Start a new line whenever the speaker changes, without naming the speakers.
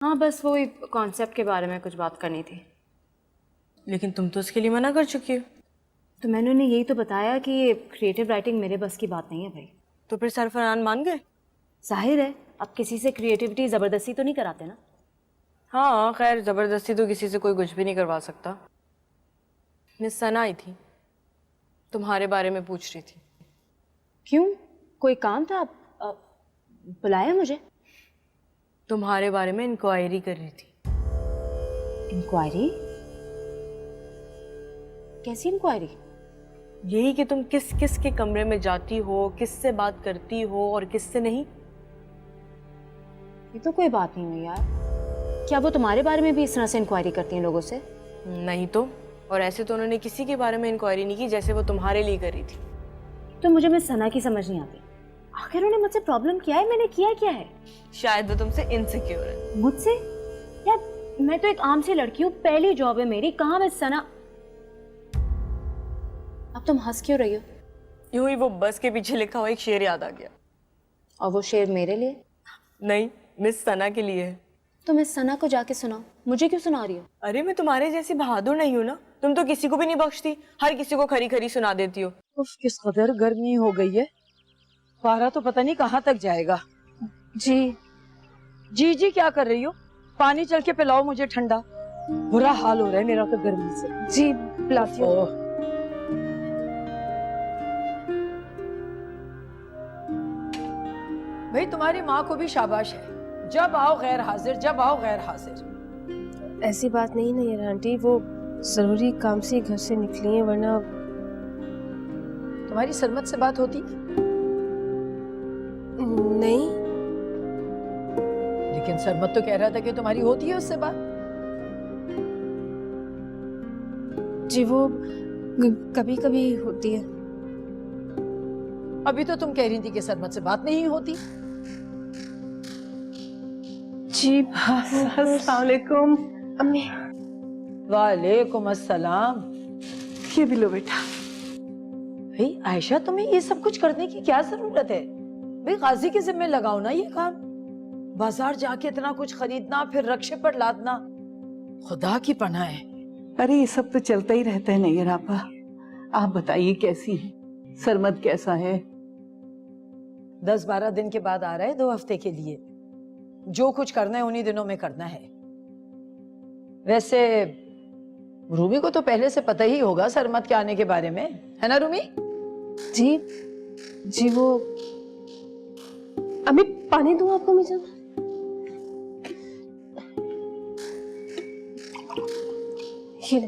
हाँ, बस वो कॉन्सेप्ट के बारे में कुछ बात करनी थी।
लेकिन तुम तो उसके लिए मना कर चुकी हो।
तो मैंने उन्हें यही तो बताया कि क्रिएटिव राइटिंग मेरे बस की बात नहीं है भाई।
तो फिर सरफरान मान गए?
जाहिर है, अब किसी से क्रिएटिविटी ज़बरदस्ती तो नहीं कराते ना।
हाँ खैर, जबरदस्ती तो किसी से कोई कुछ भी नहीं करवा सकता। मिस सना आई थी, तुम्हारे बारे में पूछ रही थी।
क्यों, कोई काम था? बुलाया मुझे?
तुम्हारे बारे में इंक्वायरी कर रही थी।
इंक्वायरी? कैसी इंक्वायरी?
यही कि तुम किस किस के कमरे में जाती हो, किससे बात करती हो और किससे नहीं।
ये तो कोई बात नहीं हुई यार। क्या वो तुम्हारे बारे में भी इस तरह से इंक्वायरी करती हैं लोगों से?
नहीं तो, और ऐसे तो उन्होंने किसी के बारे में इंक्वायरी नहीं की जैसे वो तुम्हारे लिए कर रही थी।
तो मुझे मिस सना की समझ नहीं आती, आखिर उन्हें मुझसे प्रॉब्लम क्या है? मैंने किया क्या है?
शायद वो तुमसे इनसिक्योर है।
मुझसे? यार मैं तो एक आम सी लड़की हूँ, पहली जॉब है मेरी, कहाँ मिस सना। अब तुम हंस क्यों रही हो?
यूं ही वो बस के पीछे लिखा हुआ एक शेर याद आ गया।
और वो शेर मेरे लिए?
नहीं, मिस सना के लिए है।
तो मिस सना को जाके सुनाओ, मुझे क्यों सुना रही हो?
अरे मैं तुम्हारे जैसी बहादुर नहीं हूँ ना, तुम तो किसी को भी नहीं बख्शती, हर किसी को खरी खरी सुना देती हो।
उफ, किस कदर गर्मी हो गई है। पारा तो पता नहीं कहाँ तक जाएगा।
जी
जी क्या कर रही हो? पानी चल के पिलाओ मुझे ठंडा, बुरा हाल हो रहा है मेरा तो गर्मी से।
जी पिलाती हूँ।
भाई तुम्हारी माँ को भी शाबाश है, जब आओ गैर हाजिर, जब आओ गैर हाजिर।
ऐसी बात नहीं ना यार आंटी, वो जरूरी काम से घर से निकली है, वरना
तुम्हारी सरमत से बात होती?
नहीं।
लेकिन सरमत तो कह रहा था कि तुम्हारी होती है उससे बात।
जी वो कभी कभी होती है।
अभी तो तुम कह रही थी कि सरमत से बात नहीं होती।
जी
अस्सलाम वालेकुम।
अम्मी।
वालेकुम अस्सलाम।
ये भी लो बेटा।
भाई आयशा, तुम्हें ये सब कुछ करने की क्या जरूरत है? भाई गाजी के जिम्मे लगाओ ना ये काम। बाजार जाके इतना कुछ खरीदना, फिर रक्शे पर लादना, खुदा की पनाह है।
अरे ये सब तो चलता ही रहता है नैयर आपा। आप बताइए कैसी है, सरमद कैसा है?
10-12 दिन के बाद आ रहा है, 2 हफ्ते के लिए। जो कुछ करना है उन्हीं दिनों में करना है। वैसे रूमी को तो पहले से पता ही होगा सरमद के आने के बारे में, है ना रूमी?
जी वो अम्मी पानी दूं आपको? मुझे ये ले।